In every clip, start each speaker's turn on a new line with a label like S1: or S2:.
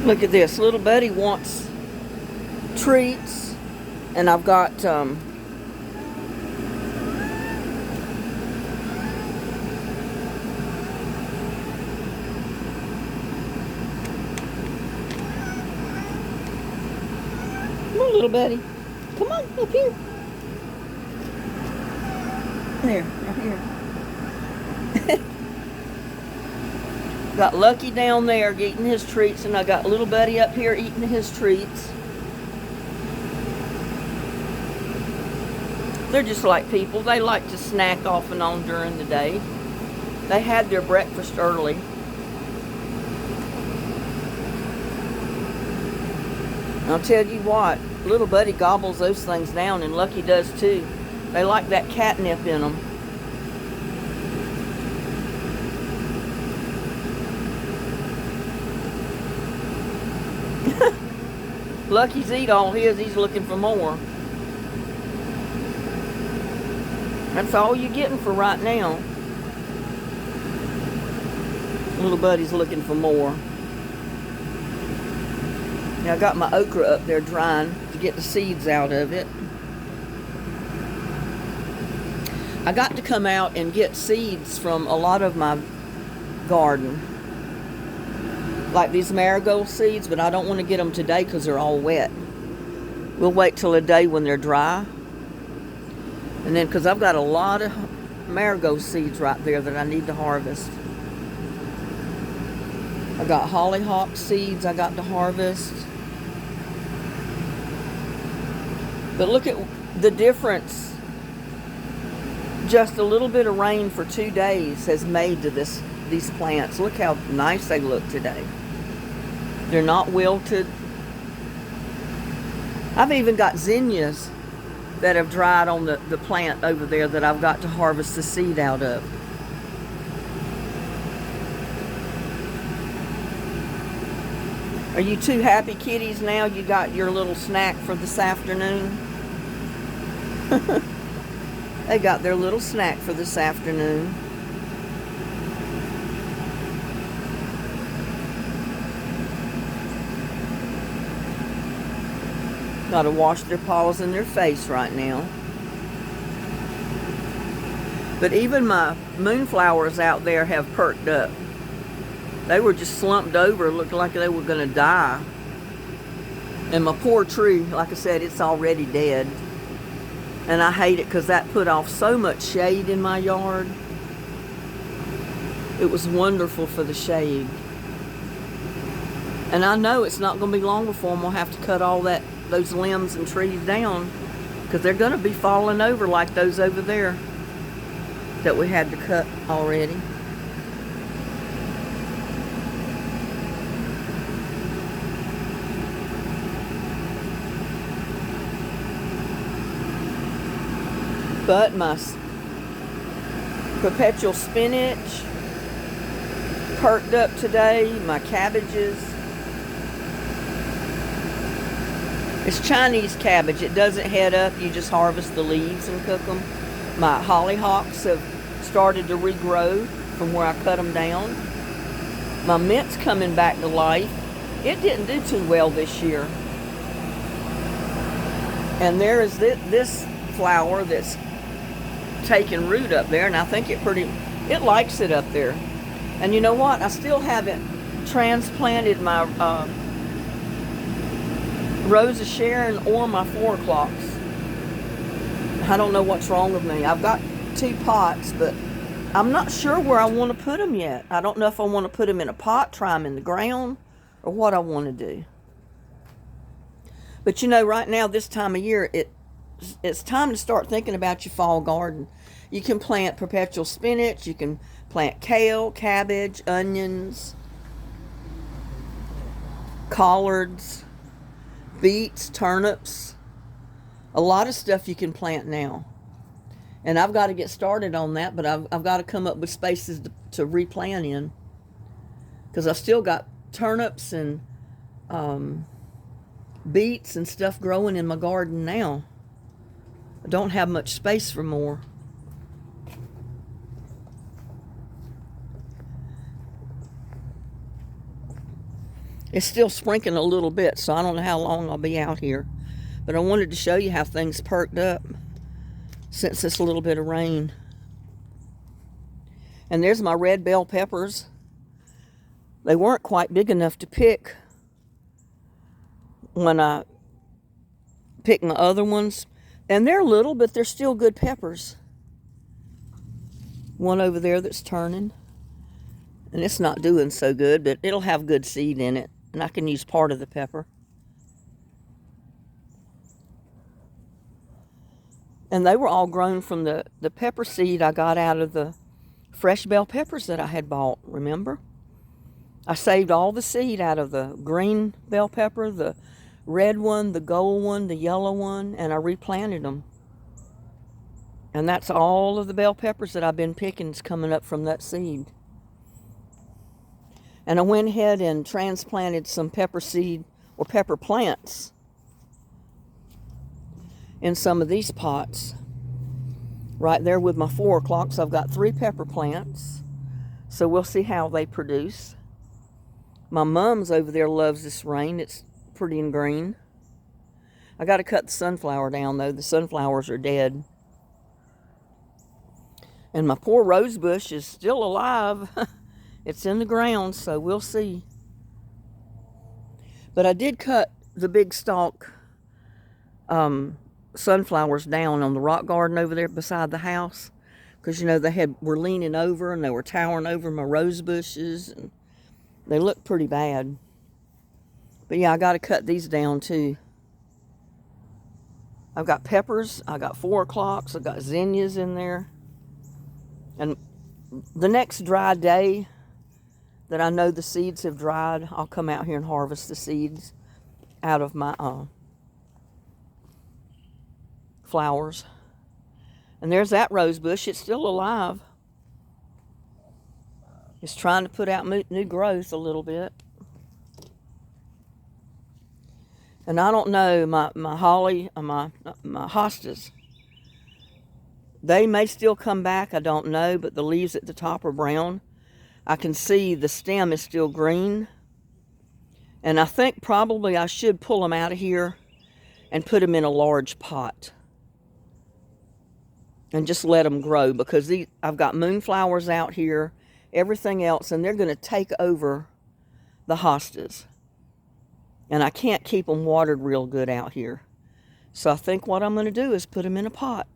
S1: Look at this. Little Buddy wants treats, and I've got come on, Little Buddy. Come on, up here. There, right here. Got Lucky down there eating his treats, and I got Little Buddy up here eating his treats. They're just like people. They like to snack off and on during the day. They had their breakfast early. I'll tell you what, Little Buddy gobbles those things down, and Lucky does too. They like that catnip in them. Lucky's eat all his. He's looking for more. That's all you're getting for right now. Little Buddy's looking for more. Now I got my okra up there drying to get the seeds out of it. I got to come out and get seeds from a lot of my garden. Like these marigold seeds, but I don't want to get them today because they're all wet. We'll wait till a day when they're dry. And then, because I've got a lot of marigold seeds right there that I need to harvest. I got hollyhock seeds I got to harvest. But look at the difference just a little bit of rain for 2 days has made to these plants. Look how nice they look today. They're not wilted. I've even got zinnias that have dried on the plant over there that I've got to harvest the seed out of. Are you two happy kitties now? You got your little snack for this afternoon? They got their little snack for this afternoon. Got to wash their paws and their face right now. But even my moonflowers out there have perked up. They were just slumped over, looked like they were going to die. And my poor tree, like I said, it's already dead. And I hate it because that put off so much shade in my yard. It was wonderful for the shade. And I know it's not going to be long before I'm going to have to cut all those limbs and trees down, because they're going to be falling over like those over there that we had to cut already. But my perpetual spinach perked up today. My cabbages. It's Chinese cabbage. It doesn't head up. You just harvest the leaves and cook them. My hollyhocks have started to regrow from where I cut them down. My mint's coming back to life. It didn't do too well this year. And there is this flower that's taking root up there, and I think it likes it up there. And you know what? I still haven't transplanted my Rose of Sharon or my 4 o'clocks. I don't know what's wrong with me. I've got 2 pots, but I'm not sure where I want to put them yet. I don't know if I want to put them in a pot, try them in the ground, or what I want to do. But you know, right now, this time of year, it's time to start thinking about your fall garden. You can plant perpetual spinach, you can plant kale, cabbage, onions, collards, beets, turnips. A lot of stuff you can plant now. And I've got to get started on that, but I've got to come up with spaces to replant in. Because I've still got turnips and beets and stuff growing in my garden now. I don't have much space for more. It's still sprinkling a little bit, so I don't know how long I'll be out here. But I wanted to show you how things perked up since this little bit of rain. And there's my red bell peppers. They weren't quite big enough to pick when I picked my other ones. And they're little, but they're still good peppers. One over there that's turning. And it's not doing so good, but it'll have good seed in it. And I can use part of the pepper. And they were all grown from the pepper seed I got out of the fresh bell peppers that I had bought, remember? I saved all the seed out of the green bell pepper, the red one, the gold one, the yellow one, and I replanted them. And that's all of the bell peppers that I've been picking is coming up from that seed. And I went ahead and transplanted some pepper seed or pepper plants in some of these pots. Right there with my 4 o'clocks, I've got 3 pepper plants. So we'll see how they produce. My mom's over there loves this rain. It's pretty and green. I got to cut the sunflower down though. The sunflowers are dead. And my poor rose bush is still alive. It's in the ground, so we'll see. But I did cut the big stalk sunflowers down on the rock garden over there beside the house, because you know they were leaning over and they were towering over my rose bushes, and they look pretty bad. But yeah, I got to cut these down too. I've got peppers, I got 4 o'clocks, I got zinnias in there. And the next dry day that I know the seeds have dried, I'll come out here and harvest the seeds out of my flowers. And there's that rose bush. It's still alive. It's trying to put out new growth a little bit. And I don't know, my holly, my hostas, they may still come back, I don't know, but the leaves at the top are brown. I can see the stem is still green. And I think probably I should pull them out of here and put them in a large pot. And just let them grow, because I've got moonflowers out here, everything else, and they're going to take over the hostas. And I can't keep them watered real good out here. So I think what I'm going to do is put them in a pot.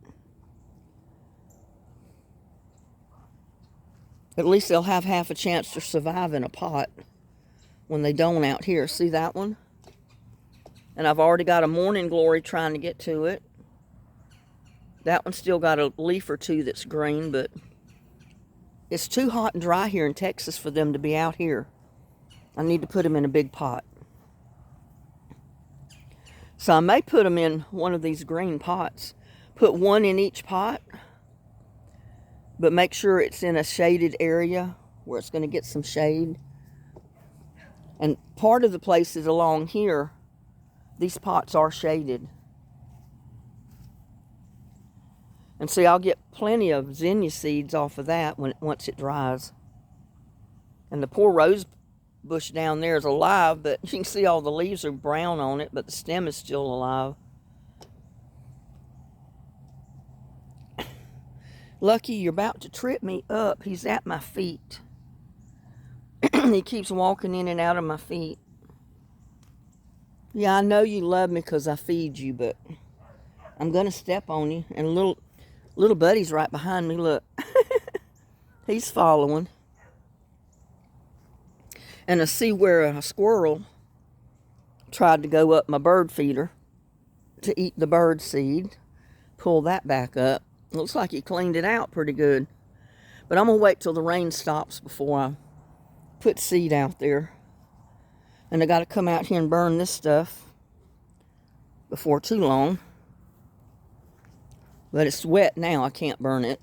S1: At least they'll have half a chance to survive in a pot when they don't out here. See that one? And I've already got a morning glory trying to get to it. That one's still got a leaf or two that's green, but it's too hot and dry here in Texas for them to be out here. I need to put them in a big pot. So I may put them in one of these green pots. Put one in each pot, but make sure it's in a shaded area where it's going to get some shade. And part of the places along here, these pots are shaded. And see, I'll get plenty of zinnia seeds off of that once it dries. And the poor rose bush down there is alive, but you can see all the leaves are brown on it, but the stem is still alive. Lucky, you're about to trip me up. He's at my feet. He keeps walking in and out of my feet. Yeah, I know you love me because I feed you, but I'm going to step on you. And little buddy's right behind me, look. He's following. And I see where a squirrel tried to go up my bird feeder to eat the bird seed. Pull that back up. Looks like he cleaned it out pretty good. But I'm going to wait till the rain stops before I put seed out there. And I got to come out here and burn this stuff before too long. But it's wet now. I can't burn it.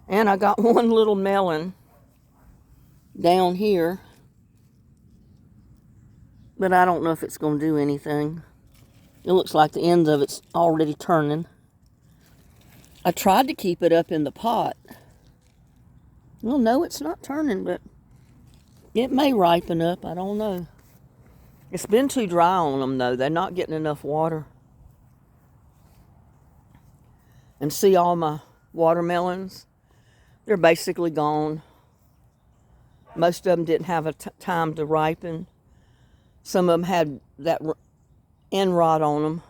S1: And I got one little melon down here. But I don't know if it's going to do anything. It looks like the end of it's already turning. I tried to keep it up in the pot. Well, no, it's not turning, but it may ripen up. I don't know. It's been too dry on them, though. They're not getting enough water. And see all my watermelons? They're basically gone. Most of them didn't have a time to ripen. Some of them had that end rot on them.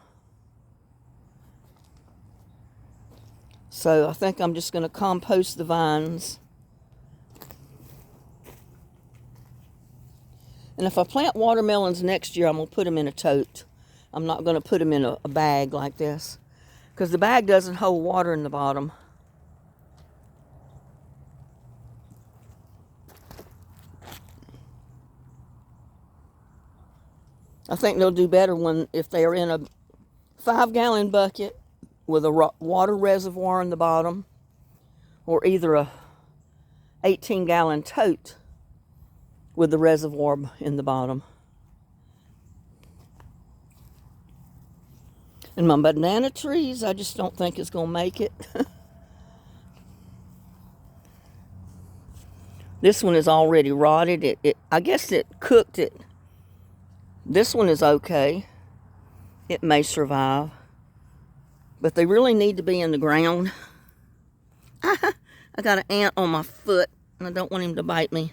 S1: So I think I'm just going to compost the vines. And if I plant watermelons next year, I'm going to put them in a tote. I'm not going to put them in a bag like this, because the bag doesn't hold water in the bottom. I think they'll do better if they're in a 5-gallon bucket with a water reservoir in the bottom, or either a 18-gallon tote with the reservoir in the bottom. And my banana trees, I just don't think it's going to make it. This one is already rotted. I guess it cooked it. This one is okay. It may survive. But they really need to be in the ground. I got an ant on my foot, and I don't want him to bite me.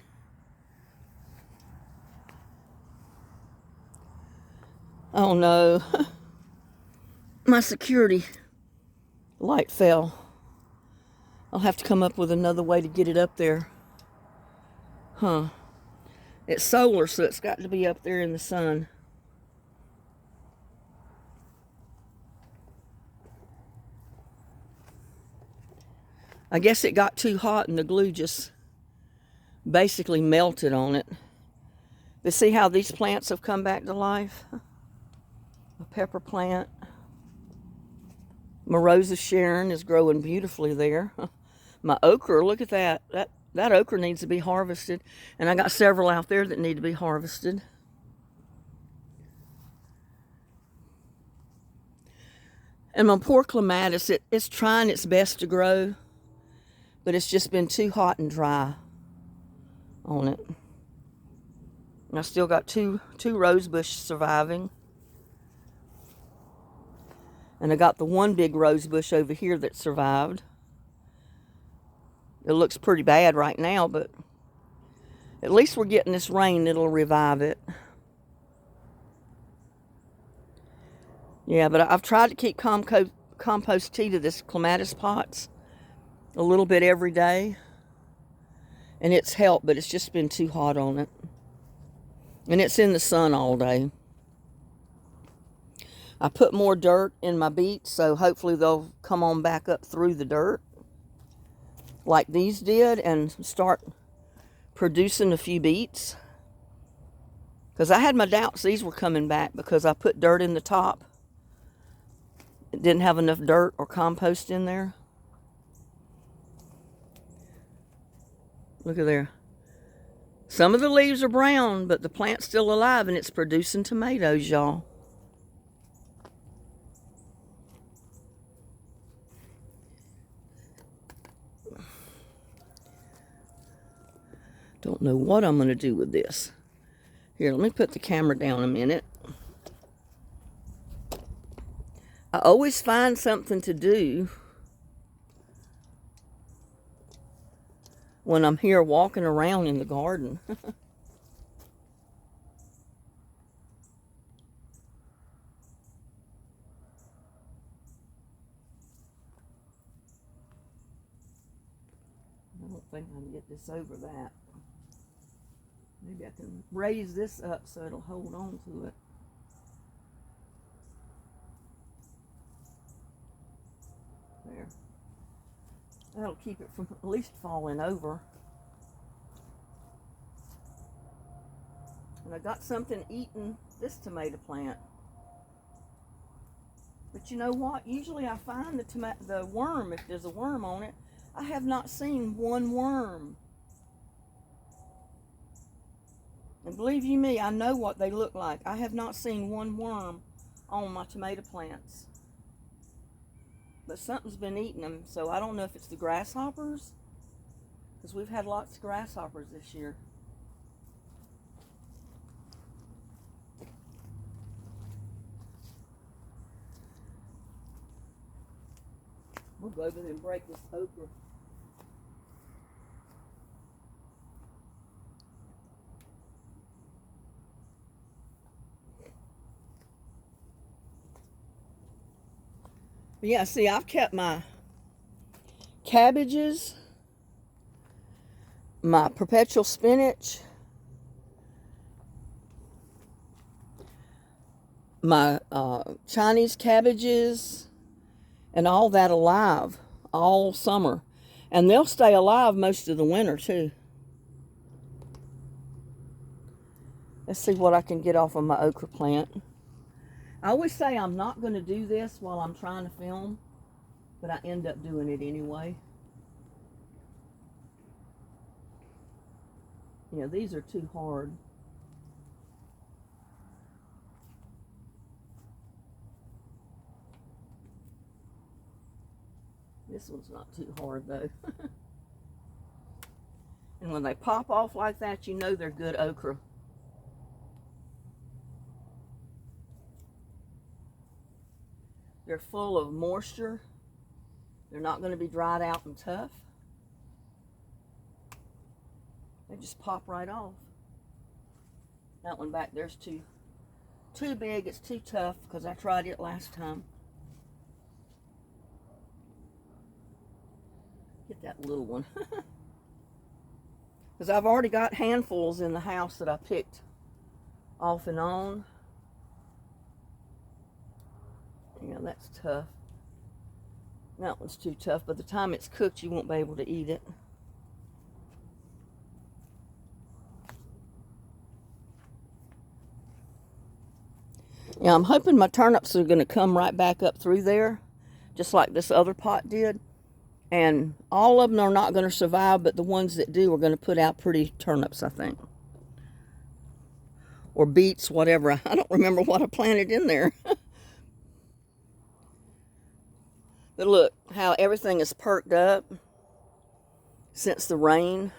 S1: Oh no. My security light fell. I'll have to come up with another way to get it up there. Huh. It's solar, so it's got to be up there in the sun. I guess it got too hot and the glue just basically melted on it. But see how these plants have come back to life? A pepper plant. My Rose of Sharon is growing beautifully there. My okra, look at that. That okra needs to be harvested. And I got several out there that need to be harvested. And my poor clematis, it's trying its best to grow, but it's just been too hot and dry on it. And I still got two rose bushes surviving. And I got the one big rose bush over here that survived. It looks pretty bad right now, but at least we're getting this rain. It'll revive it. Yeah, but I've tried to keep compost tea to this clematis pots a little bit every day. And it's helped, but it's just been too hot on it. And it's in the sun all day. I put more dirt in my beets, so hopefully they'll come on back up through the dirt like these did and start producing a few beets. Because I had my doubts these were coming back because I put dirt in the top. It didn't have enough dirt or compost in there. Look at there. Some of the leaves are brown, but the plant's still alive and it's producing tomatoes, y'all. Don't know what I'm going to do with this. Here, let me put the camera down a minute. I always find something to do when I'm here walking around in the garden. I don't think I can get this over that. Maybe I can raise this up so it'll hold on to it. There. That'll keep it from at least falling over. And I got something eating this tomato plant. But you know what? Usually I find the worm, if there's a worm on it. I have not seen one worm. And believe you me, I know what they look like. I have not seen one worm on my tomato plants. But something's been eating them, so I don't know if it's the grasshoppers. because we've had lots of grasshoppers this year. We'll go over there and break this okra. But yeah, see, I've kept my cabbages, my perpetual spinach, my Chinese cabbages, and all that alive all summer. And they'll stay alive most of the winter too. Let's see what I can get off of my okra plant. I always say I'm not going to do this while I'm trying to film, but I end up doing it anyway. Yeah, these are too hard. This one's not too hard though. And when they pop off like that, you know they're good okra. They're full of moisture. They're not going to be dried out and tough. They just pop right off. That one back there's too big. It's too tough because I tried it last time. Get that little one. Because I've already got handfuls in the house that I picked off and on. Yeah, that's tough. That one's too tough. By the time it's cooked, you won't be able to eat it. Yeah, I'm hoping my turnips are going to come right back up through there, just like this other pot did. And all of them are not going to survive, but the ones that do are going to put out pretty turnips, I think. Or beets, whatever. I don't remember what I planted in there. But look how everything is perked up since the rain.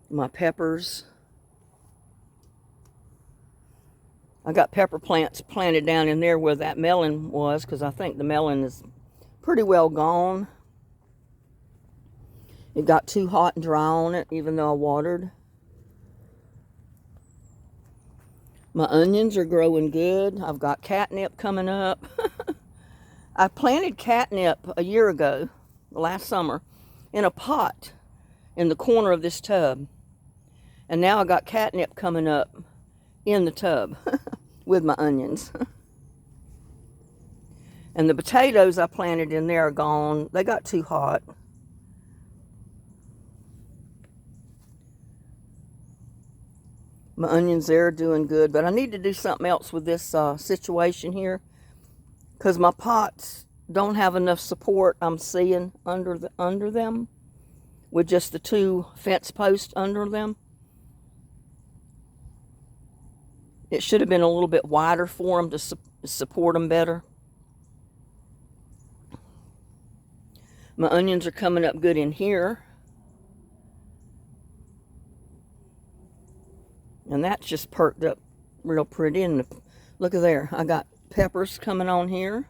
S1: My peppers. I got pepper plants planted down in there where that melon was, because I think the melon is pretty well gone. It got too hot and dry on it, even though I watered. My onions are growing good. I've got catnip coming up. I planted catnip a year ago, last summer, in a pot in the corner of this tub. And now I got catnip coming up in the tub with my onions. And the potatoes I planted in there are gone. They got too hot. My onions there are doing good, but I need to do something else with this situation here, because my pots don't have enough support. I'm seeing under them with just the 2 fence posts under them. It should have been a little bit wider for them to support them better. My onions are coming up good in here. And that's just perked up real pretty. And look at there. I got peppers coming on here.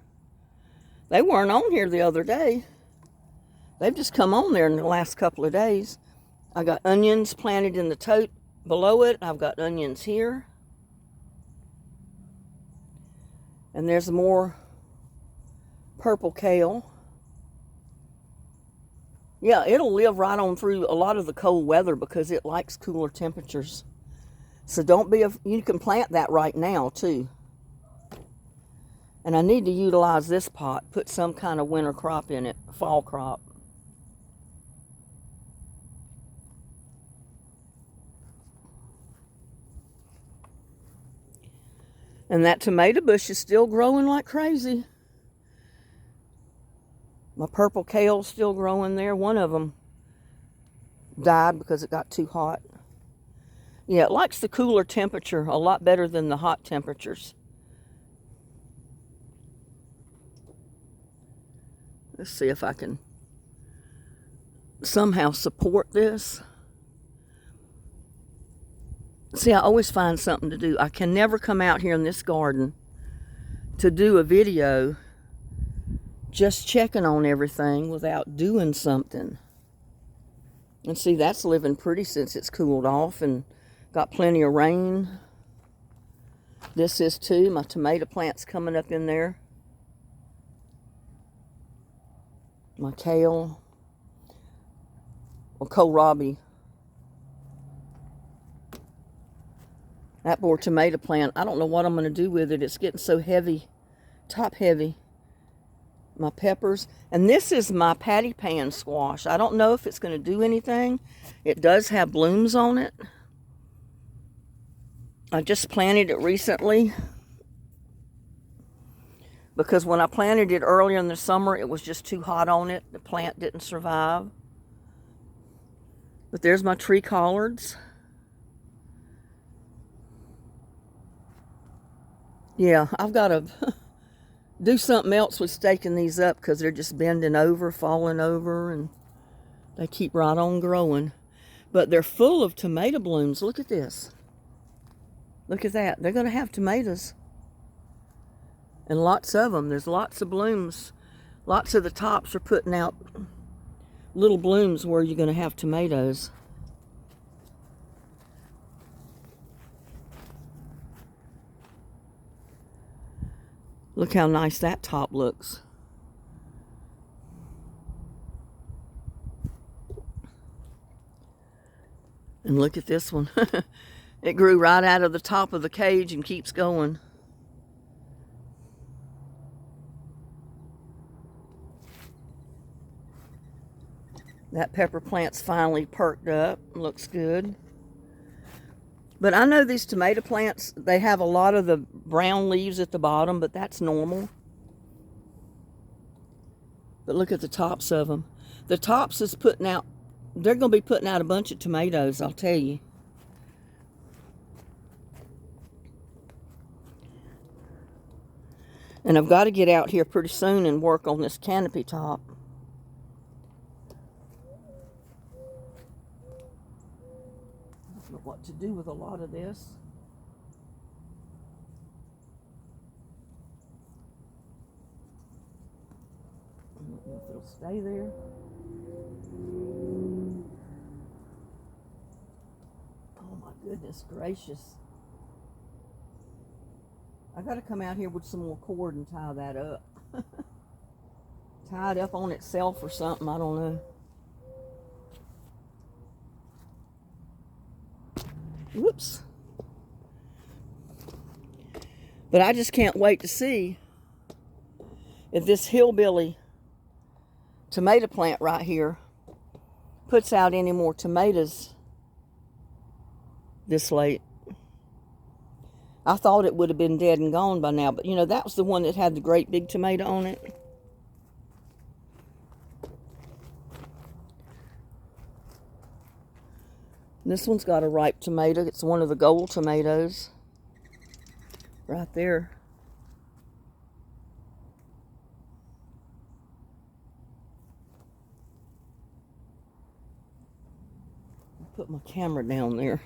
S1: They weren't on here the other day. They've just come on there in the last couple of days. I got onions planted in the tote below it. I've got onions here. And there's more purple kale. Yeah, it'll live right on through a lot of the cold weather because it likes cooler temperatures. So you can plant that right now too. And I need to utilize this pot, put some kind of winter crop in it, fall crop. And that tomato bush is still growing like crazy. My purple kale's still growing there. One of them died because it got too hot. Yeah, it likes the cooler temperature a lot better than the hot temperatures. Let's see if I can somehow support this. See, I always find something to do. I can never come out here in this garden to do a video just checking on everything without doing something. And see, that's living pretty since it's cooled off and got plenty of rain. This is too. My tomato plant's coming up in there. My kale. Well, kohlrabi. That poor tomato plant, I don't know what I'm going to do with it. It's getting so heavy, top heavy. My peppers. And this is my patty pan squash. I don't know if it's going to do anything. It does have blooms on it. I just planted it recently because when I planted it earlier in the summer, it was just too hot on it. The plant didn't survive. But there's my tree collards. Yeah, I've got to do something else with staking these up because they're just bending over, falling over, and they keep right on growing. But they're full of tomato blooms. Look at this. Look at that. They're going to have tomatoes. And lots of them. There's lots of blooms. Lots of the tops are putting out little blooms where you're going to have tomatoes. Look how nice that top looks. And look at this one. It grew right out of the top of the cage and keeps going. That pepper plant's finally perked up. Looks good. But I know these tomato plants, they have a lot of the brown leaves at the bottom, but that's normal. But look at the tops of them. The tops is putting out, they're going to be putting out a bunch of tomatoes, I'll tell you. And I've got to get out here pretty soon and work on this canopy top. I don't know what to do with a lot of this. I don't know if it'll stay there. Oh my goodness gracious. I got to come out here with some more cord and tie that up. Tie it up on itself or something, I don't know. Whoops. But I just can't wait to see if this hillbilly tomato plant right here puts out any more tomatoes this late. I thought it would have been dead and gone by now, but you know, that was the one that had the great big tomato on it. This one's got a ripe tomato. It's one of the gold tomatoes. Right there. I'll put my camera down there.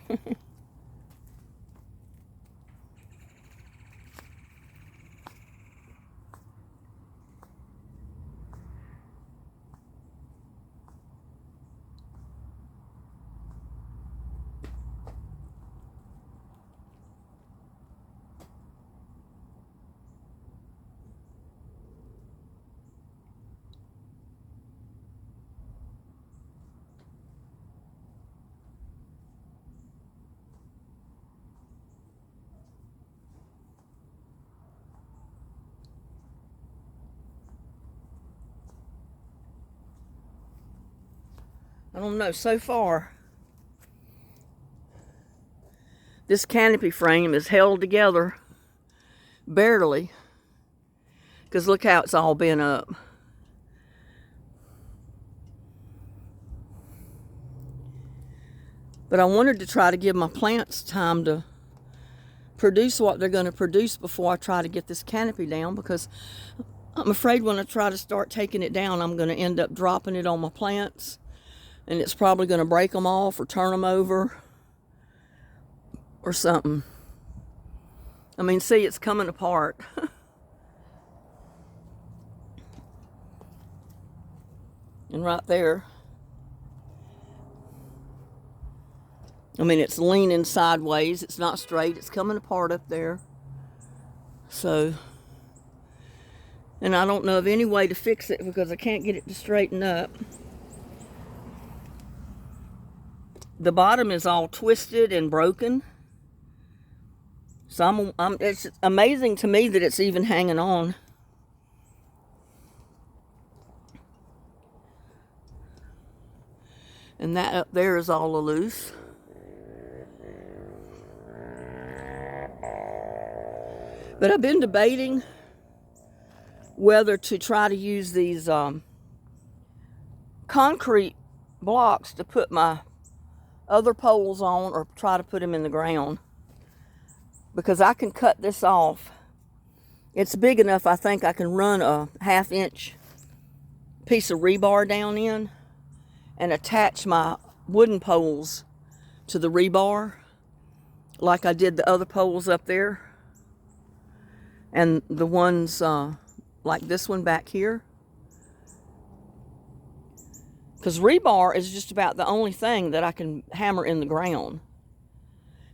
S1: I don't know, so far, this canopy frame is held together, barely, because look how it's all bent up. But I wanted to try to give my plants time to produce what they're going to produce before I try to get this canopy down, because I'm afraid when I try to start taking it down, I'm going to end up dropping it on my plants. And it's probably going to break them off or turn them over or something. I mean, see, it's coming apart. And right there, I mean, it's leaning sideways. It's not straight. It's coming apart up there. So, and I don't know of any way to fix it because I can't get it to straighten up. The bottom is all twisted and broken. So it's amazing to me that it's even hanging on. And that up there is all loose. But I've been debating whether to try to use these concrete blocks to put my other poles on, or try to put them in the ground, because I can cut this off. It's big enough, I think I can run a 1/2 inch piece of rebar down in and attach my wooden poles to the rebar like I did the other poles up there, and the ones like this one back here. Because rebar is just about the only thing that I can hammer in the ground.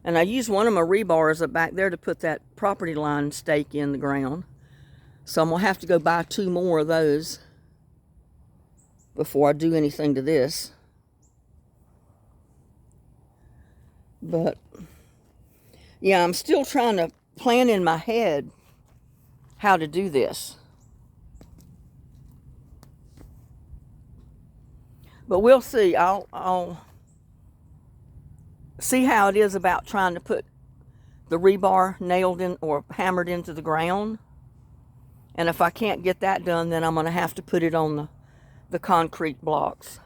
S1: And I use one of my rebars up back there to put that property line stake in the ground. So I'm going to have to go buy 2 more of those before I do anything to this. But, yeah, I'm still trying to plan in my head how to do this. But we'll see. I'll see how it is about trying to put the rebar nailed in or hammered into the ground. And if I can't get that done, then I'm going to have to put it on the concrete blocks.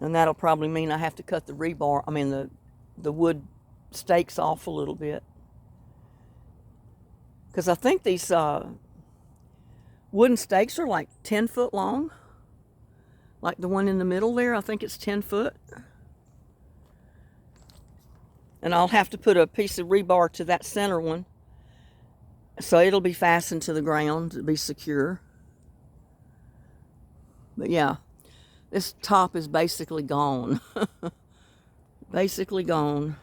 S1: And that'll probably mean I have to cut the rebar, the wood stakes off a little bit. Because I think these wooden stakes are like 10 foot long. Like the one in the middle there, I think it's 10 foot. And I'll have to put a piece of rebar to that center one, so it'll be fastened to the ground to be secure. But yeah, this top is basically gone. Basically gone.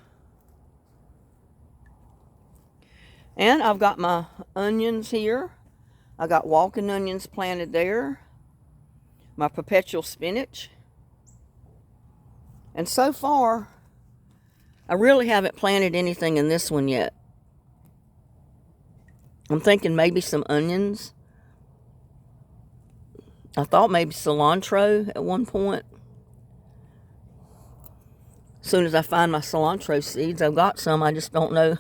S1: And I've got my onions here. I got walking onions planted there. My perpetual spinach. And so far, I really haven't planted anything in this one yet. I'm thinking maybe some onions. I thought maybe cilantro at one point. As soon as I find my cilantro seeds, I've got some. I just don't know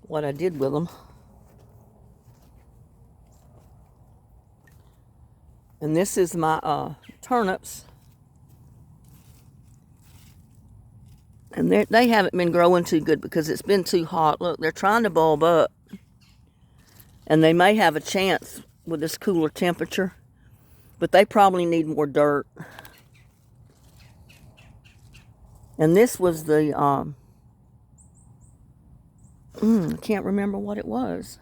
S1: what I did with them. And this is my turnips. And they haven't been growing too good because it's been too hot. Look, they're trying to bulb up. And they may have a chance with this cooler temperature. But they probably need more dirt. And this was the, I can't remember what it was.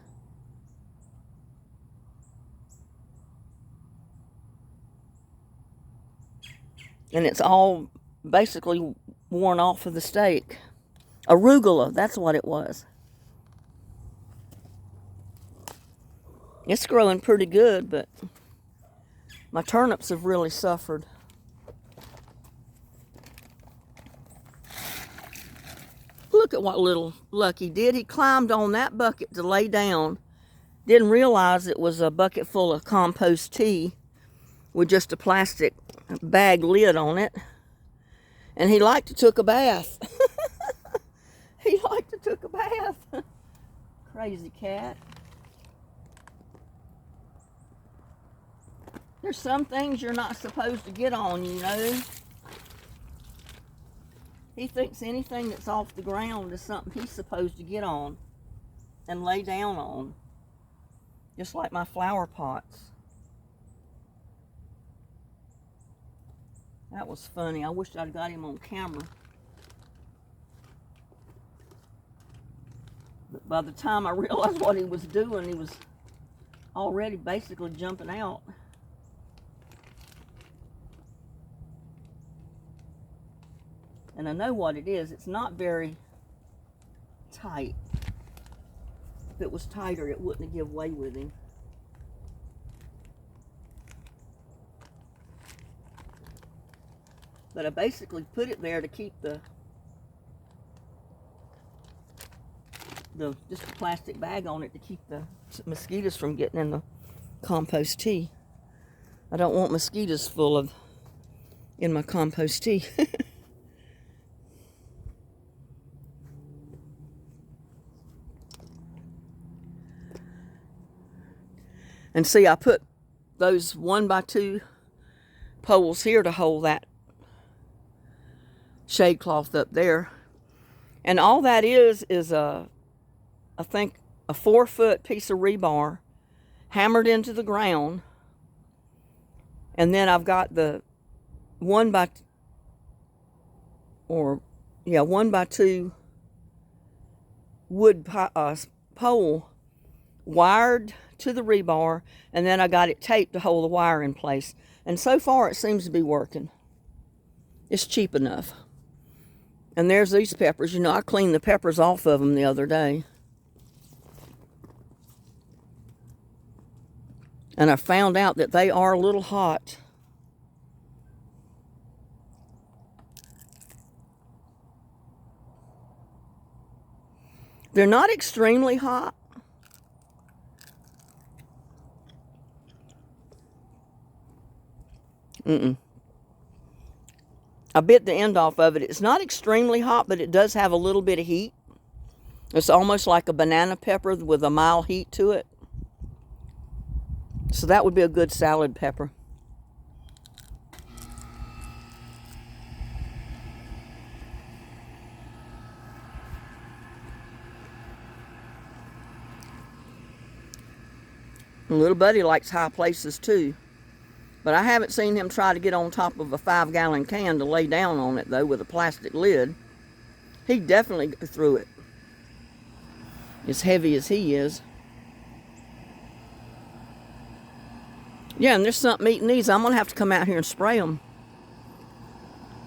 S1: And it's all basically worn off of the stake. Arugula, that's what it was. It's growing pretty good, but my turnips have really suffered. Look at what little Lucky did. He climbed on that bucket to lay down. Didn't realize it was a bucket full of compost tea with just a plastic bag lid on it. And he liked to took a bath. He liked to took a bath. Crazy cat. There's some things you're not supposed to get on, you know. He thinks anything that's off the ground is something he's supposed to get on. and lay down on, just like my flower pots. That was funny. I wish I'd got him on camera. But by the time I realized what he was doing, he was already basically jumping out. And I know what it is. It's not very tight. If it was tighter, it wouldn't have given way with him. But I basically put it there to keep just a plastic bag on it to keep the mosquitoes from getting in the compost tea. I don't want mosquitoes in my compost tea. And see, I put those 1x2 poles here to hold that shade cloth up there. And all that is I think a 4-foot piece of rebar hammered into the ground. And then I've got the 1x2 wood pole wired to the rebar, and then I got it taped to hold the wire in place. And so far it seems to be working. It's cheap enough. And there's these peppers. You know, I cleaned the peppers off of them the other day. And I found out that they are a little hot. They're not extremely hot. I bit the end off of it. It's not extremely hot, but it does have a little bit of heat. It's almost like a banana pepper with a mild heat to it. So that would be a good salad pepper. And little buddy likes high places too. But I haven't seen him try to get on top of a 5-gallon can to lay down on it, though, with a plastic lid. He definitely go through it. As heavy as he is. Yeah, and there's something eating these. I'm going to have to come out here and spray them.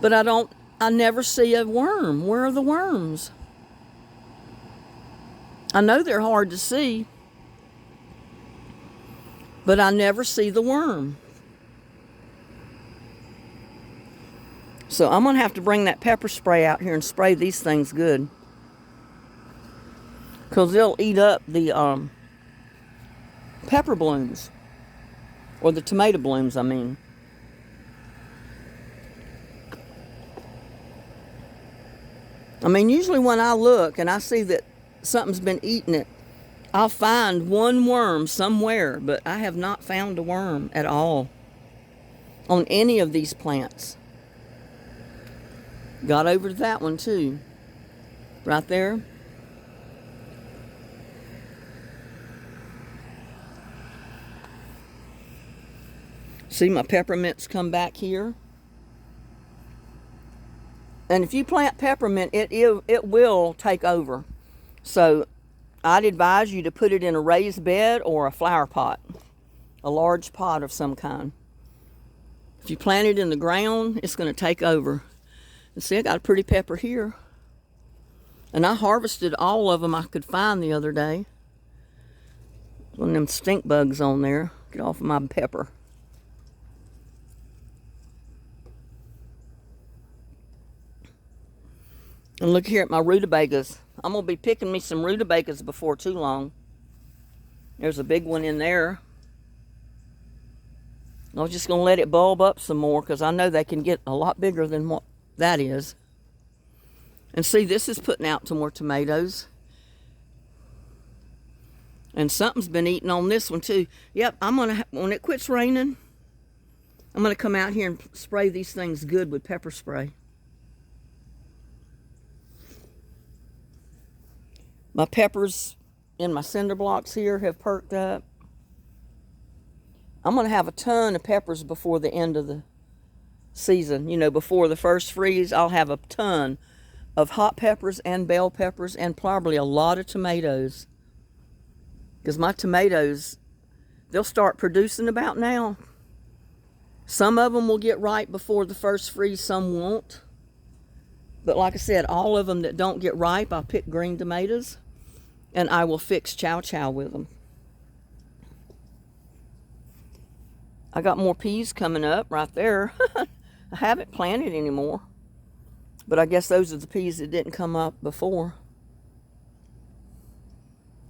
S1: But I never see a worm. Where are the worms? I know they're hard to see. But I never see the worm. So I'm going to have to bring that pepper spray out here and spray these things good. Because they'll eat up the pepper blooms. Or the tomato blooms, I mean. I mean, usually when I look and I see that something's been eating it, I'll find one worm somewhere, but I have not found a worm at all on any of these plants. Got over to that one too. Right there. See, my peppermints come back here. And if you plant peppermint, it will take over. So I'd advise you to put it in a raised bed or a flower pot. A large pot of some kind. If you plant it in the ground, it's going to take over. And see, I got a pretty pepper here. And I harvested all of them I could find the other day. One of them stink bugs on there. Get off of my pepper. And look here at my rutabagas. I'm going to be picking me some rutabagas before too long. There's a big one in there. I was just going to let it bulb up some more because I know they can get a lot bigger than what that is. And see, this is putting out some more tomatoes. And something's been eating on this one too. Yep, I'm going to, when it quits raining, I'm going to come out here and spray these things good with pepper spray. My peppers in my cinder blocks here have perked up. I'm going to have a ton of peppers before the end of the season. You know, before the first freeze, I'll have a ton of hot peppers and bell peppers and probably a lot of tomatoes. Because my tomatoes, they'll start producing about now. Some of them will get ripe before the first freeze, some won't. But like I said, all of them that don't get ripe, I'll pick green tomatoes and I will fix chow chow with them. I got more peas coming up right there. I haven't planted anymore, but I guess those are the peas that didn't come up before.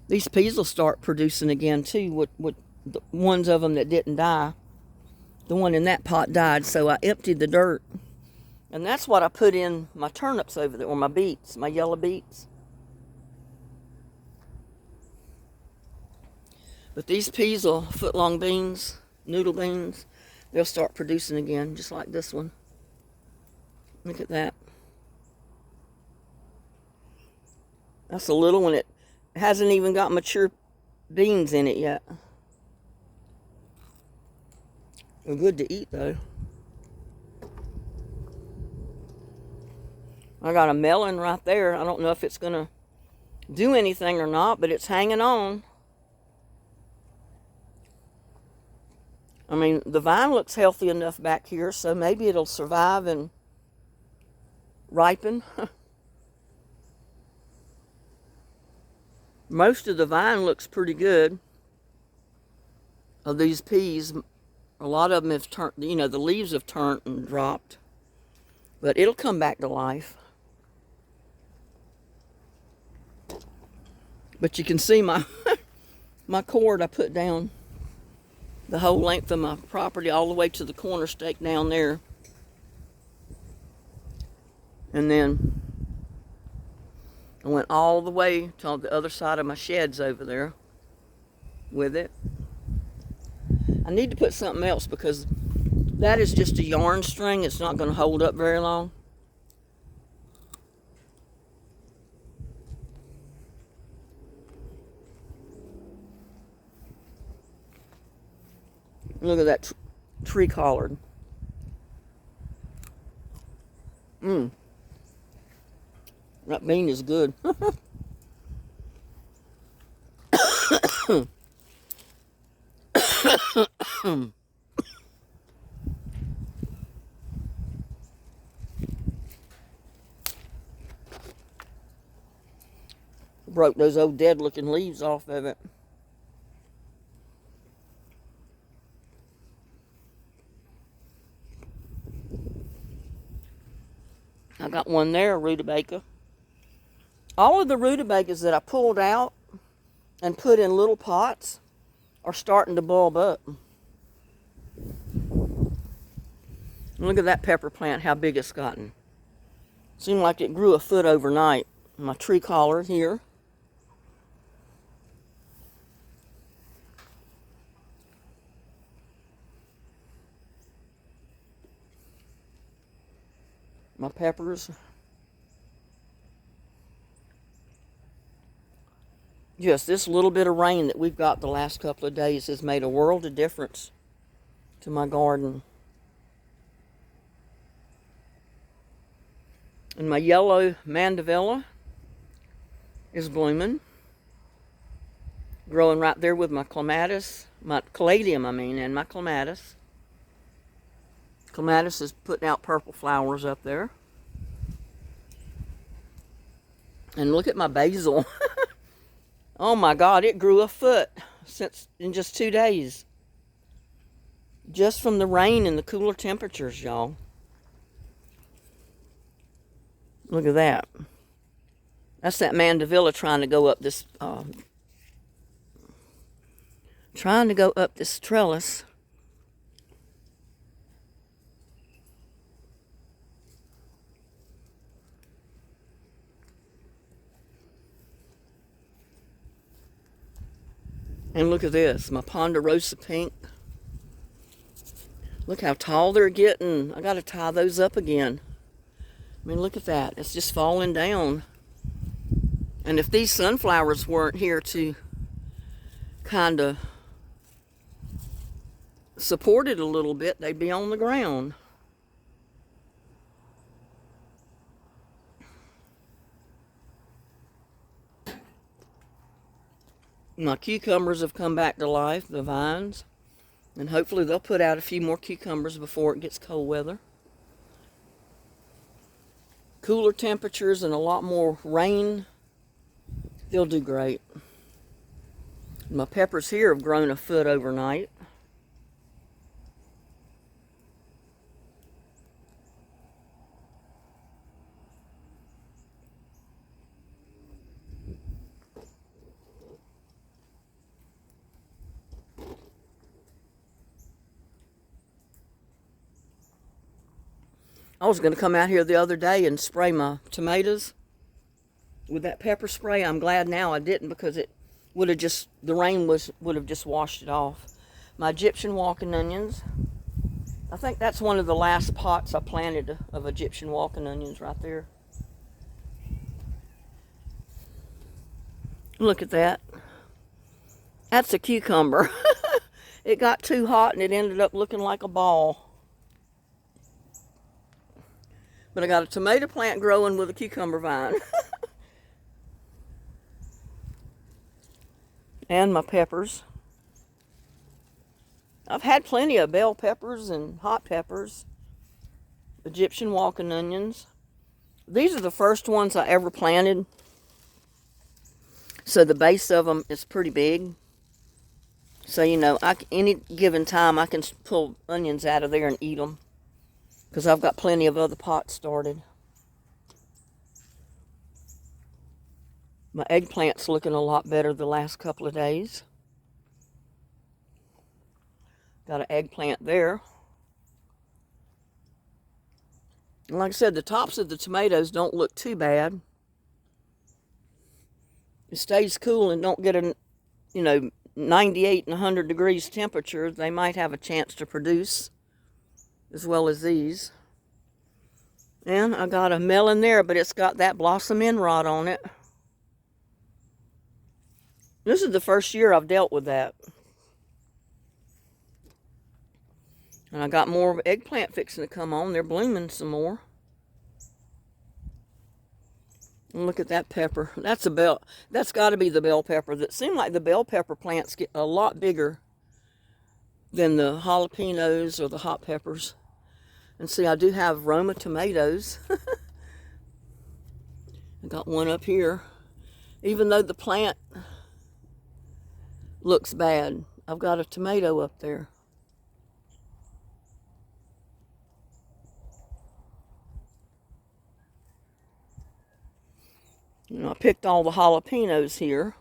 S1: These peas will start producing again too, with the ones of them that didn't die. The one in that pot died, so I emptied the dirt. And that's what I put in my turnips over there, or my beets, my yellow beets. But these peas are foot-long beans, noodle beans. They'll start producing again, just like this one. Look at that. That's a little one. It hasn't even got mature beans in it yet. They're good to eat, though. I got a melon right there. I don't know if it's going to do anything or not, but it's hanging on. I mean, the vine looks healthy enough back here, so maybe it'll survive and ripen. Most of the vine looks pretty good of these peas. A lot of them have turned, you know, the leaves have turned and dropped. But it'll come back to life. But you can see my my cord I put down the whole length of my property all the way to the corner stake down there. And then I went all the way to the other side of my sheds over there with it. I need to put something else because that is just a yarn string. It's not going to hold up very long. Look at that tree collard. That bean is good. Broke those old dead looking leaves off of it. I got one there, a rutabaga. All of the rutabagas that I pulled out and put in little pots are starting to bulb up. Look at that pepper plant, how big it's gotten. Seemed like it grew a foot overnight. My tree collard here. My peppers. Just this little bit of rain that we've got the last couple of days has made a world of difference to my garden. And my yellow mandevilla is blooming. Growing right there with my clematis, my caladium and my clematis. Clematis is putting out purple flowers up there. And look at my basil. Oh my God, it grew a foot in just 2 days. Just from the rain and the cooler temperatures, y'all. Look at that. That's that mandevilla trying to go up this trellis. And look at this, my ponderosa pink. Look how tall they're getting. I got to tie those up again. I mean, look at that. It's just falling down. And if these sunflowers weren't here to kind of support it a little bit, they'd be on the ground. My cucumbers have come back to life, the vines. And hopefully they'll put out a few more cucumbers before it gets cold weather. Cooler temperatures and a lot more rain, they'll do great. My peppers here have grown a foot overnight. I was going to come out here the other day and spray my tomatoes with that pepper spray. I'm glad now I didn't, because it would have just, the rain would have just washed it off. My Egyptian walking onions. I think that's one of the last pots I planted of Egyptian walking onions right there. Look at that. That's a cucumber. It got too hot and it ended up looking like a ball. But I got a tomato plant growing with a cucumber vine. And my peppers. I've had plenty of bell peppers and hot peppers. Egyptian walking onions. These are the first ones I ever planted. So the base of them is pretty big. So, you know, any given time I can pull onions out of there and eat them, because I've got plenty of other pots started. My eggplant's looking a lot better the last couple of days. Got an eggplant there. And like I said, the tops of the tomatoes don't look too bad. It stays cool and don't get a, 98 and 100 degrees temperature. They might have a chance to produce as well as these. And I got a melon there, but it's got that blossom end rot on it. This is the first year I've dealt with that. And I got more eggplant fixing to come on. They're blooming some more. And look at that pepper. That's got to be the bell pepper. That seemed like the bell pepper plants get a lot bigger than the jalapenos or the hot peppers. And see, I do have Roma tomatoes. I got one up here. Even though the plant looks bad, I've got a tomato up there. I picked all the jalapenos here.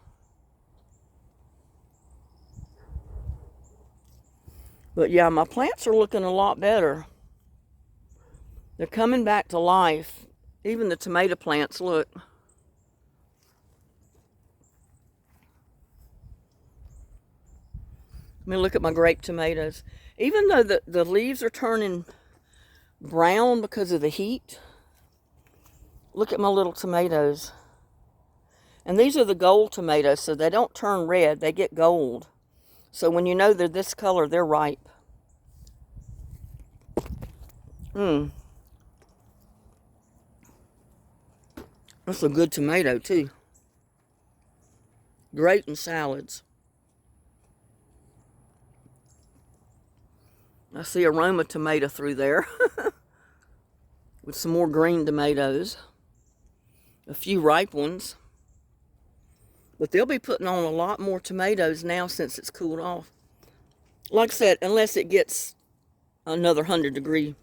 S1: But yeah, my plants are looking a lot better. They're coming back to life. Even the tomato plants, look. Let me look at my grape tomatoes. Even though the leaves are turning brown because of the heat, look at my little tomatoes. And these are the gold tomatoes, so they don't turn red, they get gold. So when you know they're this color, they're ripe. That's a good tomato, too. Great in salads. I see a Roma tomato through there. With some more green tomatoes. A few ripe ones. But they'll be putting on a lot more tomatoes now since it's cooled off. Like I said, unless it gets another 100-degree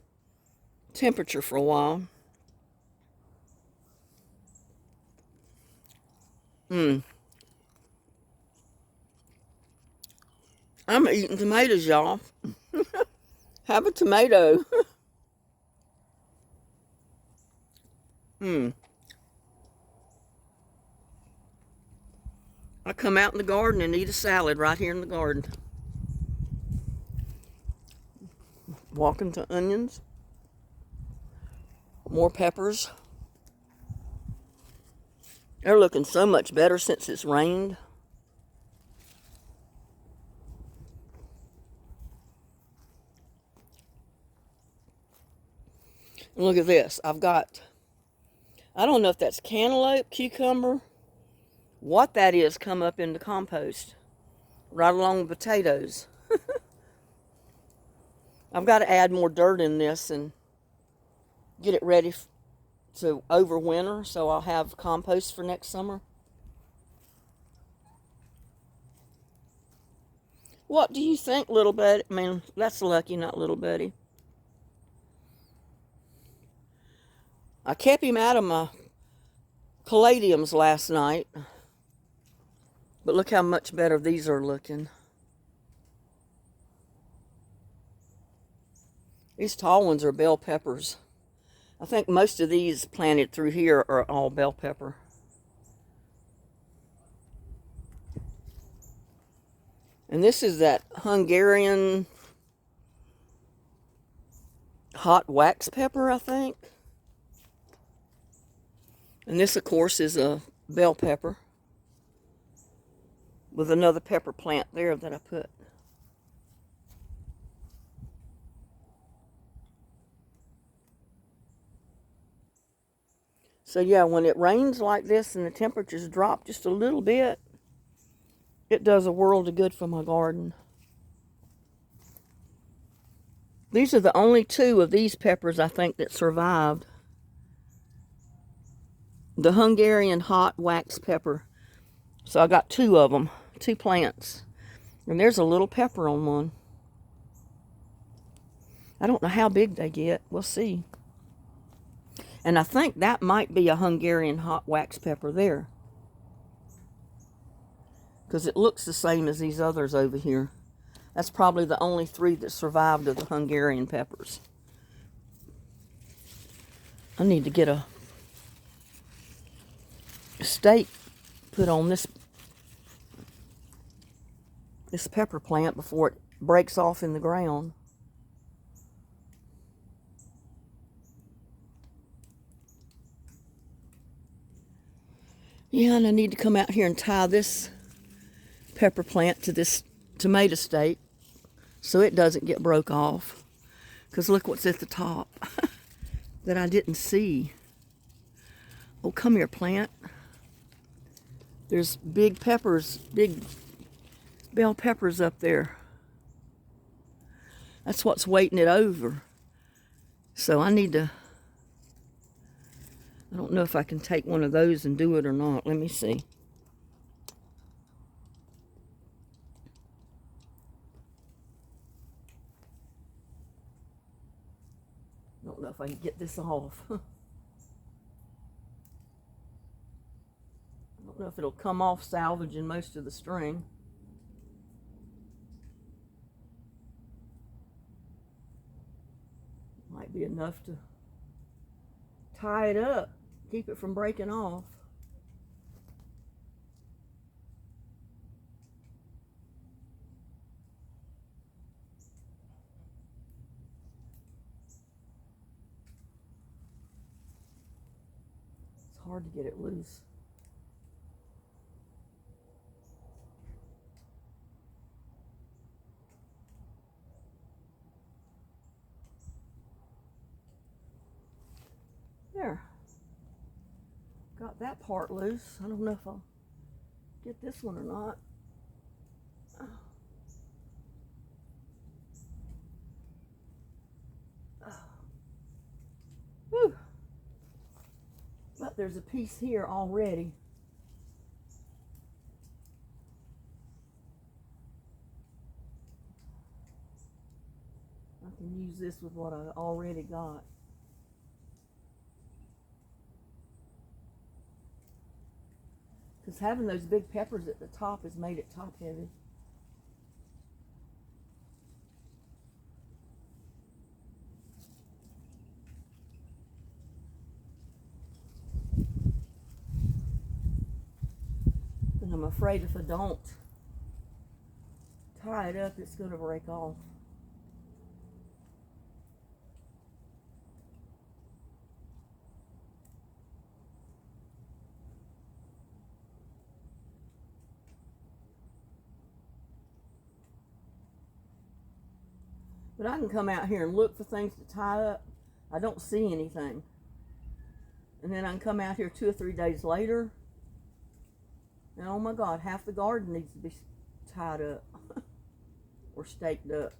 S1: temperature for a while. I'm eating tomatoes, y'all. Have a tomato. I come out in the garden and eat a salad right here in the garden. Walking to onions. More peppers. They're looking so much better since it's rained. And look at this. I've got, I don't know if that's cantaloupe, cucumber, what that is, come up in the compost right along with potatoes. I've got to add more dirt in this and get it ready to overwinter, so I'll have compost for next summer. What do you think, little buddy? I mean, that's Lucky, not little buddy. I kept him out of my caladiums last night, but look how much better these are looking. These tall ones are bell peppers. I think most of these planted through here are all bell pepper. And this is that Hungarian hot wax pepper, I think. And this, of course, is a bell pepper with another pepper plant there that I put. So yeah, when it rains like this and the temperatures drop just a little bit, it does a world of good for my garden. These are the only two of these peppers, I think, that survived. The Hungarian hot wax pepper. So I got two of them, two plants. And there's a little pepper on one. I don't know how big they get. We'll see. And I think that might be a Hungarian hot wax pepper there, because it looks the same as these others over here. That's probably the only three that survived of the Hungarian peppers. I need to get a stake put on this pepper plant before it breaks off in the ground. Yeah, and I need to come out here and tie this pepper plant to this tomato stake so it doesn't get broke off. Because look what's at the top that I didn't see. Oh, come here, plant. There's big peppers, big bell peppers up there. That's what's weighting it over. So I need to, I don't know if I can take one of those and do it or not. Let me see. I don't know if I can get this off. I don't know if it'll come off salvaging most of the string. Might be enough to tie it up, keep it from breaking off. It's hard to get it loose. There. Got that part loose. I don't know if I'll get this one or not. Whew. But there's a piece here already. I can use this with what I already got. Because having those big peppers at the top has made it top heavy. And I'm afraid if I don't tie it up, it's going to break off. But I can come out here and look for things to tie up. I don't see anything. And then I can come out here 2 or 3 days later, and oh my God, half the garden needs to be tied up or staked up.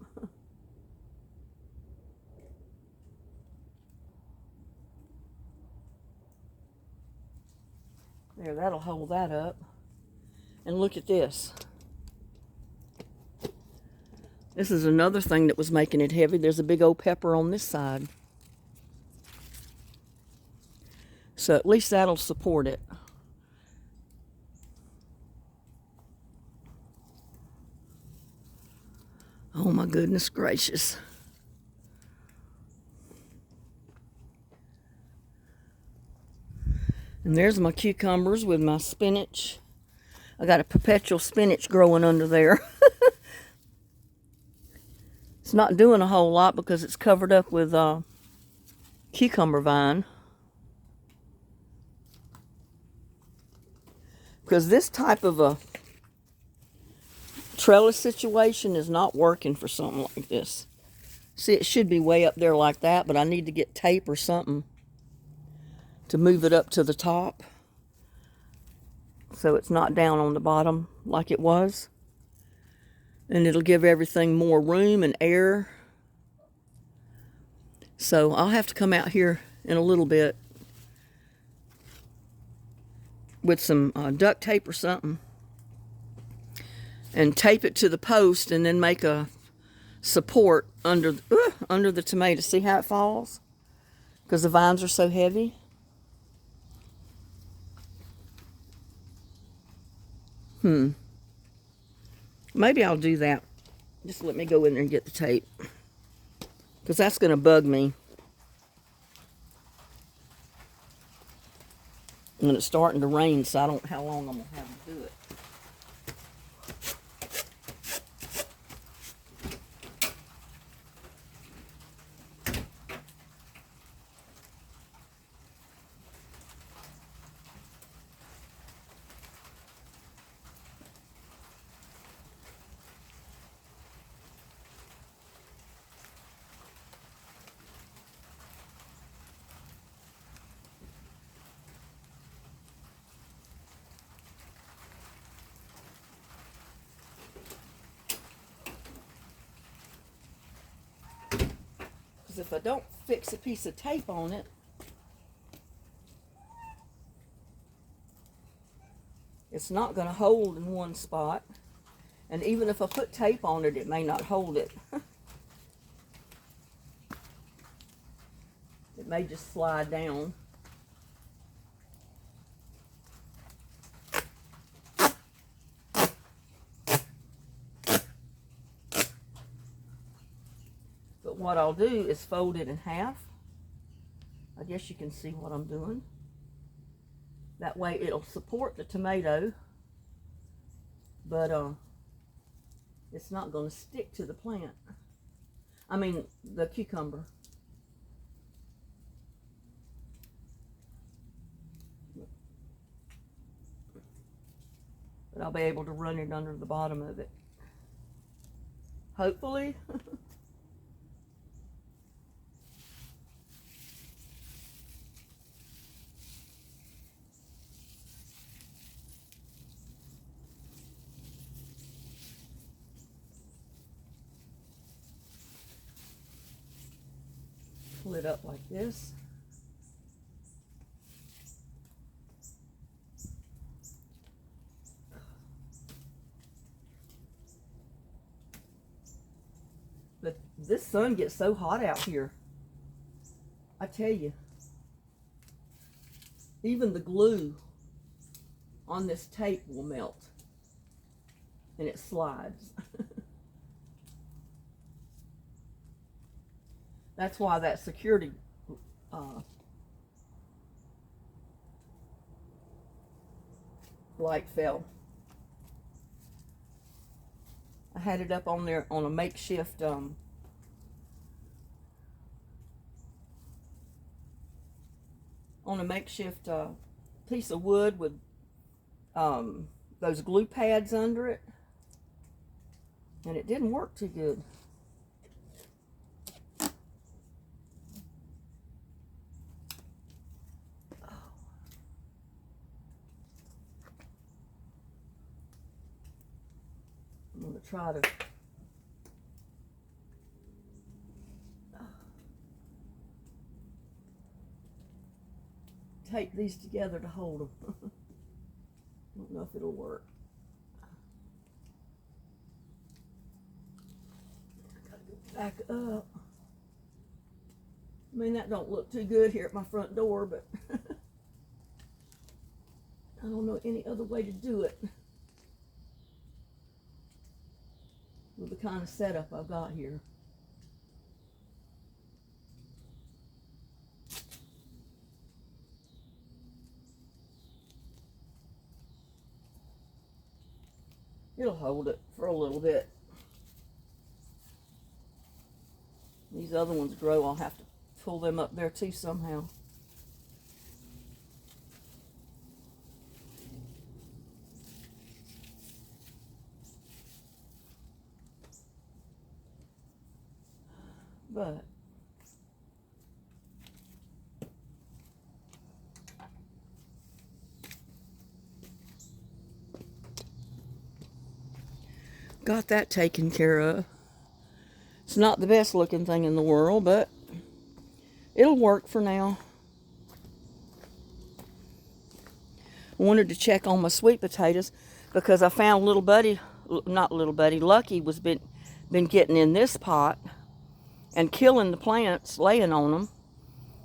S1: There, that'll hold that up. And look at this. This is another thing that was making it heavy. There's a big old pepper on this side. So at least that'll support it. Oh my goodness gracious. And there's my cucumbers with my spinach. I got a perpetual spinach growing under there. It's not doing a whole lot because it's covered up with cucumber vine. Because this type of a trellis situation is not working for something like this. See, it should be way up there like that, but I need to get tape or something to move it up to the top so it's not down on the bottom like it was. And it'll give everything more room and air. So I'll have to come out here in a little bit with some duct tape or something and tape it to the post and then make a support under the tomato. See how it falls? Because the vines are so heavy. Maybe I'll do that. Just let me go in there and get the tape. Because that's going to bug me. And it's starting to rain, so I don't know how long I'm going to have to do it. Because if I don't fix a piece of tape on it, it's not going to hold in one spot. And even if I put tape on it, it may not hold it. It may just slide down. But what I'll do is fold it in half. I guess you can see what I'm doing. That way it'll support the tomato, but it's not going to stick to the plant. I mean, the cucumber. But I'll be able to run it under the bottom of it. Hopefully. Pull it up like this. But this sun gets so hot out here. I tell you. Even the glue on this tape will melt. And it slides. That's why that security light fell. I had it up on there on a makeshift piece of wood with those glue pads under it, and it didn't work too good. try to tape these together to hold them. Don't know if it'll work. I gotta go back up. I mean, that don't look too good here at my front door, but I don't know any other way to do it with the kind of setup I've got here. It'll hold it for a little bit. These other ones grow, I'll have to pull them up there too somehow. But got that taken care of. It's not the best looking thing in the world, but it'll work for now. I wanted to check on my sweet potatoes because I found Lucky was been getting in this pot and killing the plants, laying on them.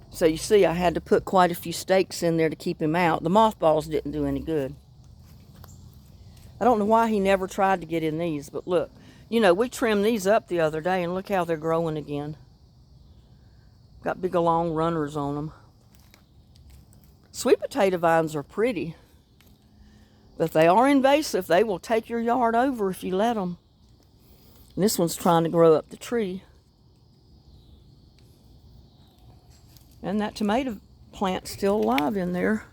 S1: So you see, I had to put quite a few stakes in there to keep him out. The mothballs didn't do any good. I don't know why he never tried to get in these, but look, you know, we trimmed these up the other day and look how they're growing again. Got big long runners on them. Sweet potato vines are pretty, but they are invasive. They will take your yard over if you let them. And this one's trying to grow up the tree. And that tomato plant's still alive in there.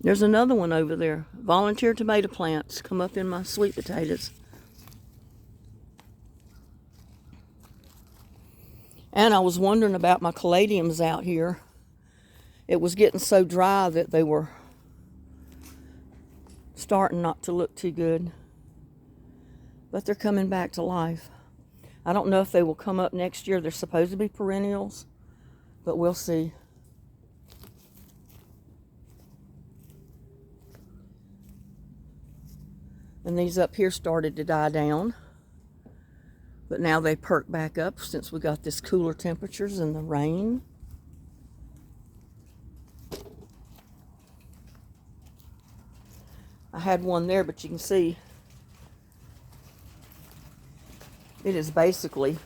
S1: There's another one over there. Volunteer tomato plants come up in my sweet potatoes. And I was wondering about my caladiums out here. It was getting so dry that they were starting not to look too good. But they're coming back to life. I don't know if they will come up next year. They're supposed to be perennials, but we'll see. And these up here started to die down. But now they perk back up since we got this cooler temperatures and the rain. I had one there, but you can see it is basically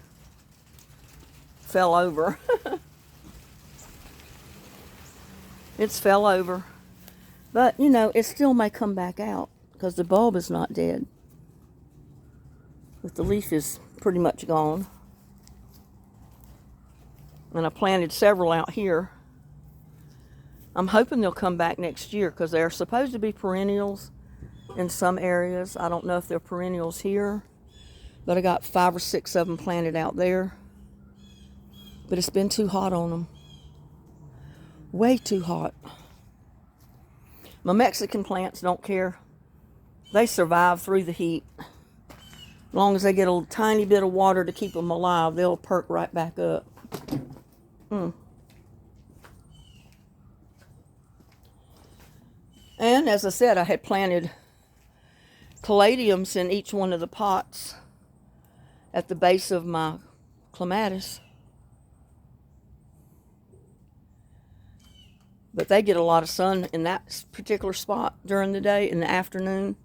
S1: fell over. It's fell over. But, you know, it still may come back out because the bulb is not dead. But the leaf is pretty much gone. And I planted several out here. I'm hoping they'll come back next year because they're supposed to be perennials in some areas. I don't know if they're perennials here, but I got 5 or 6 of them planted out there. But it's been too hot on them. Way too hot. My Mexican plants don't care. They survive through the heat. As long as they get a tiny bit of water to keep them alive, they'll perk right back up. And as I said, I had planted caladiums in each one of the pots at the base of my clematis. But they get a lot of sun in that particular spot during the day, in the afternoon.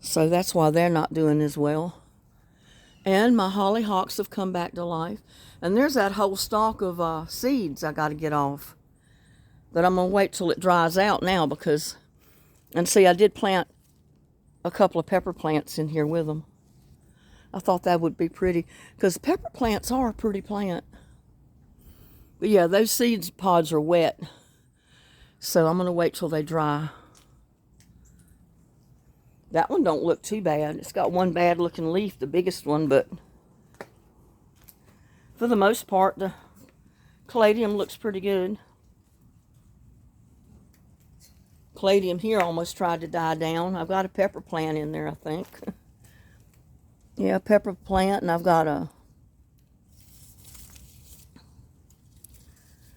S1: So that's why they're not doing as well. And my hollyhocks have come back to life. And there's that whole stalk of seeds I got to get off. But I'm going to wait till it dries out now because... And see, I did plant a couple of pepper plants in here with them. I thought that would be pretty. Because pepper plants are a pretty plant. But yeah, those seeds pods are wet. So I'm going to wait till they dry. That one don't look too bad. It's got one bad looking leaf, the biggest one, but for the most part, the caladium looks pretty good. Caladium here almost tried to die down. I've got a pepper plant in there, I think. Yeah, pepper plant, and I've got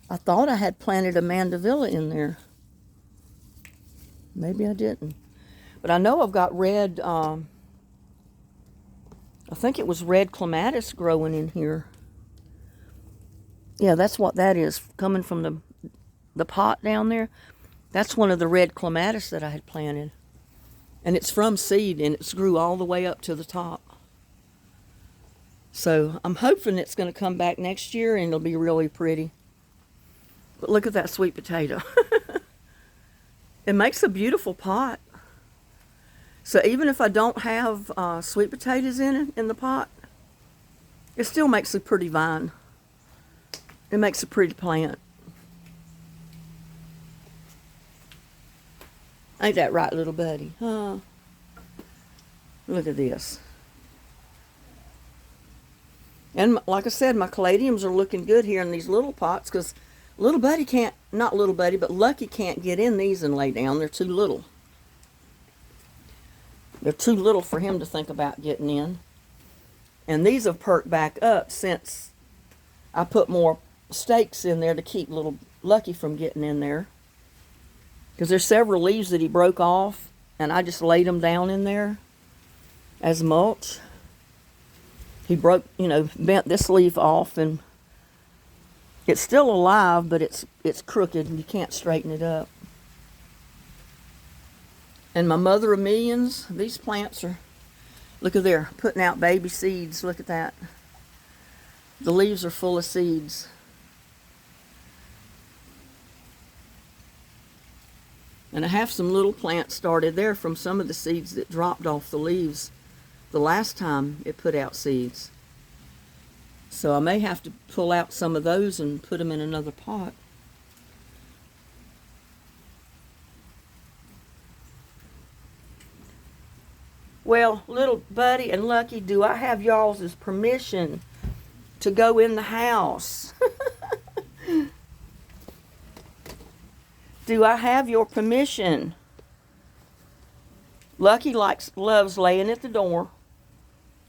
S1: I thought I had planted a mandevilla in there. Maybe I didn't. But I know I've got red, I think it was red clematis growing in here. Yeah, that's what that is, coming from the pot down there. That's one of the red clematis that I had planted. And it's from seed, and it's grew all the way up to the top. So I'm hoping it's going to come back next year, and it'll be really pretty. But look at that sweet potato. It makes a beautiful pot. So even if I don't have sweet potatoes in the pot, it still makes a pretty vine. It makes a pretty plant. Ain't that right, little buddy? Huh? Look at this. And like I said, my caladiums are looking good here in these little pots, because little buddy can't, not little buddy, but Lucky can't get in these and lay down. They're too little. They're too little for him to think about getting in. And these have perked back up since I put more stakes in there to keep little Lucky from getting in there. Because there's several leaves that he broke off, and I just laid them down in there as mulch. He broke, bent this leaf off, and it's still alive, but it's crooked, and you can't straighten it up. And my mother of millions, these plants are, look at there, putting out baby seeds. Look at that. The leaves are full of seeds. And I have some little plants started there from some of the seeds that dropped off the leaves the last time it put out seeds. So I may have to pull out some of those and put them in another pot. Well, little buddy and Lucky, do I have y'all's permission to go in the house? Do I have your permission? Lucky loves laying at the door,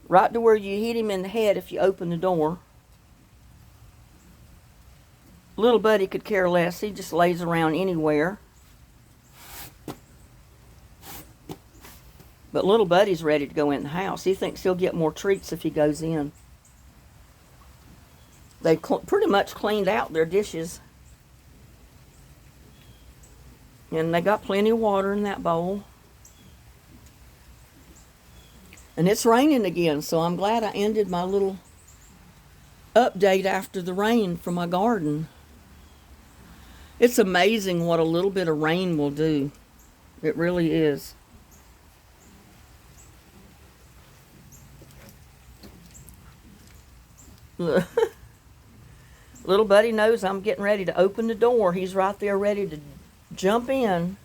S1: right to where you hit him in the head if you open the door. Little buddy could care less. He just lays around anywhere. But little buddy's ready to go in the house. He thinks he'll get more treats if he goes in. They pretty much cleaned out their dishes. And they got plenty of water in that bowl. And it's raining again, so I'm glad I ended my little update after the rain for my garden. It's amazing what a little bit of rain will do. It really is. Little buddy knows I'm getting ready to open the door. He's right there ready to jump in.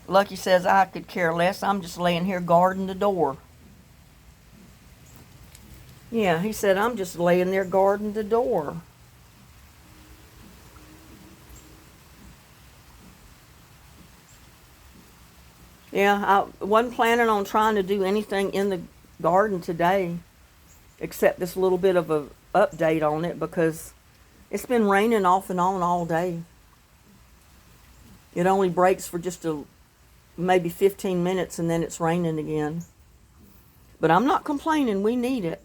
S1: Lucky says I could care less. I'm just laying here guarding the door. Yeah, he said I'm just laying there guarding the door. Yeah, I wasn't planning on trying to do anything in the garden today, except this little bit of a update on it, because it's been raining off and on all day. It only breaks for just maybe 15 minutes, and then it's raining again. But I'm not complaining. We need it.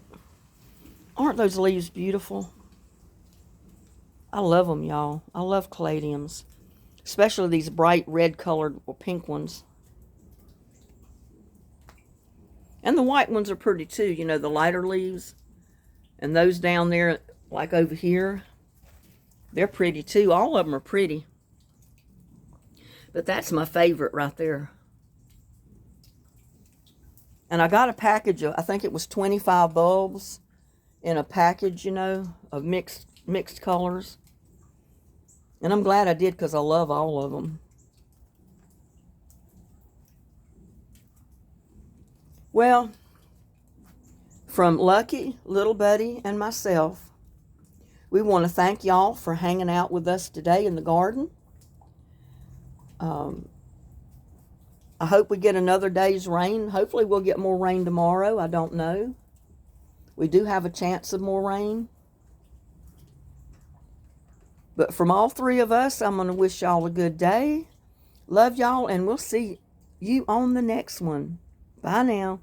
S1: Aren't those leaves beautiful? I love them, y'all. I love caladiums, especially these bright red colored or pink ones. And the white ones are pretty too, the lighter leaves. And those down there, like over here, they're pretty too. All of them are pretty. But that's my favorite right there. And I got a package of, I think it was 25 bulbs in a package, of mixed colors. And I'm glad I did, because I love all of them. Well, from Lucky, Little Buddy, and myself, we want to thank y'all for hanging out with us today in the garden. I hope we get another day's rain. Hopefully we'll get more rain tomorrow. I don't know. We do have a chance of more rain. But from all three of us, I'm going to wish y'all a good day. Love y'all, and we'll see you on the next one. Bye now.